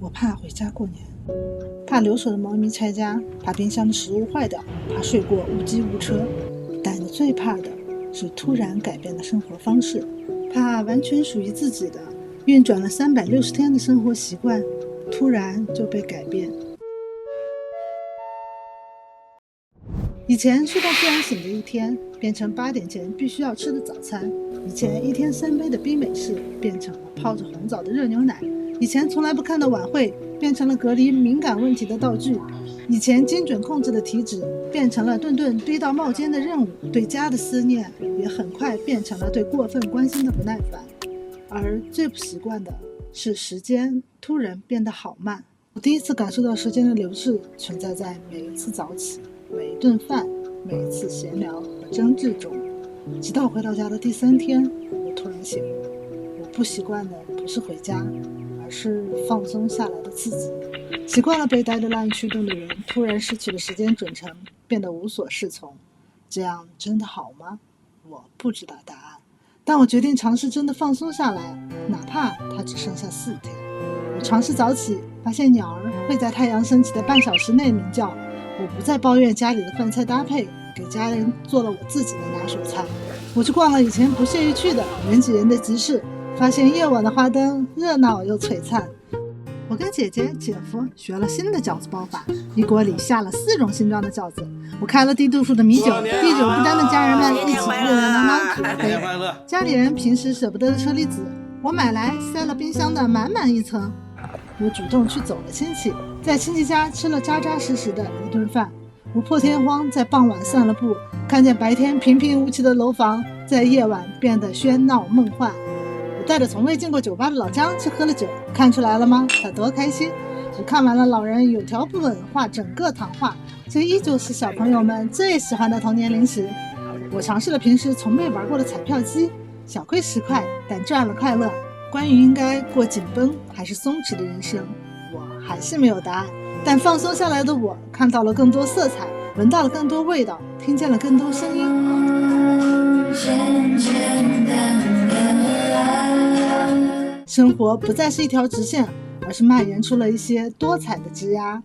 我怕回家过年，怕留守的猫咪拆家，怕冰箱的食物坏掉，怕睡过无机无车，但最怕的是突然改变的生活方式，怕完全属于自己的运转了360天的生活习惯突然就被改变。以前睡到自然醒的一天变成8点前必须要吃的早餐，以前1天3杯的冰美式变成了泡着红枣的热牛奶，以前从来不看的晚会变成了隔离敏感问题的道具，以前精准控制的体脂变成了顿顿堆到冒尖的任务，对家的思念也很快变成了对过分关心的不耐烦。而最不习惯的是时间突然变得好慢。我第一次感受到时间的流逝存在在每一次早起，每一顿饭，每一次闲聊和争执中，直到回到家的第3天，我突然醒悟，我不习惯的不是回家，而是放松下来的自己。习惯了被带着烂驱动的人，突然失去了时间准程，变得无所适从。这样真的好吗？我不知道答案，但我决定尝试真的放松下来，哪怕它只剩下4天。我尝试早起，发现鸟儿会在太阳升起的半小时内鸣叫。我不再抱怨家里的饭菜搭配，给家人做了我自己的拿手菜。我去逛了以前不屑于去的人挤人的集市，发现夜晚的花灯热闹又璀璨。我跟姐姐姐夫学了新的饺子包法，一锅里下了4种形状的饺子。我开了低度数的米酒，滴酒不沾的家人们一起热热闹闹举杯。家里人平时舍不得的车厘子，我买来塞了冰箱的满满一层。我主动去走了亲戚，在亲戚家吃了扎扎实实的一顿饭。我破天荒在傍晚散了步，看见白天平平无奇的楼房在夜晚变得喧闹梦幻。我带着从未进过酒吧的老张去喝了酒，看出来了吗？他多开心！我看完了老人有条不紊画整个糖画，这依旧是小朋友们最喜欢的童年零食。我尝试了平时从未玩过的彩票机，小亏10块，但赚了快乐。关于应该过紧绷还是松弛的人生，我还是没有答案。但放松下来的我，看到了更多色彩，闻到了更多味道，听见了更多声音。生活不再是一条直线，而是蔓延出了一些多彩的枝桠。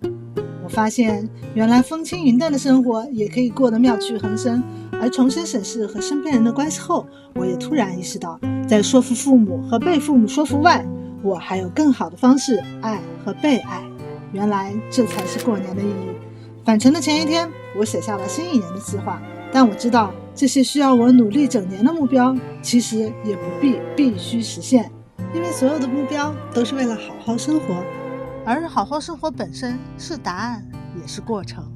我发现，原来风轻云淡的生活也可以过得妙趣横生。而重新审视和身边人的关系后，我也突然意识到，在说服父母和被父母说服外，我还有更好的方式爱和被爱。原来这才是过年的意义。返程的前一天，我写下了新一年的计划，但我知道这些需要我努力整年的目标，其实也不必须实现，因为所有的目标都是为了好好生活，而好好生活本身是答案，也是过程。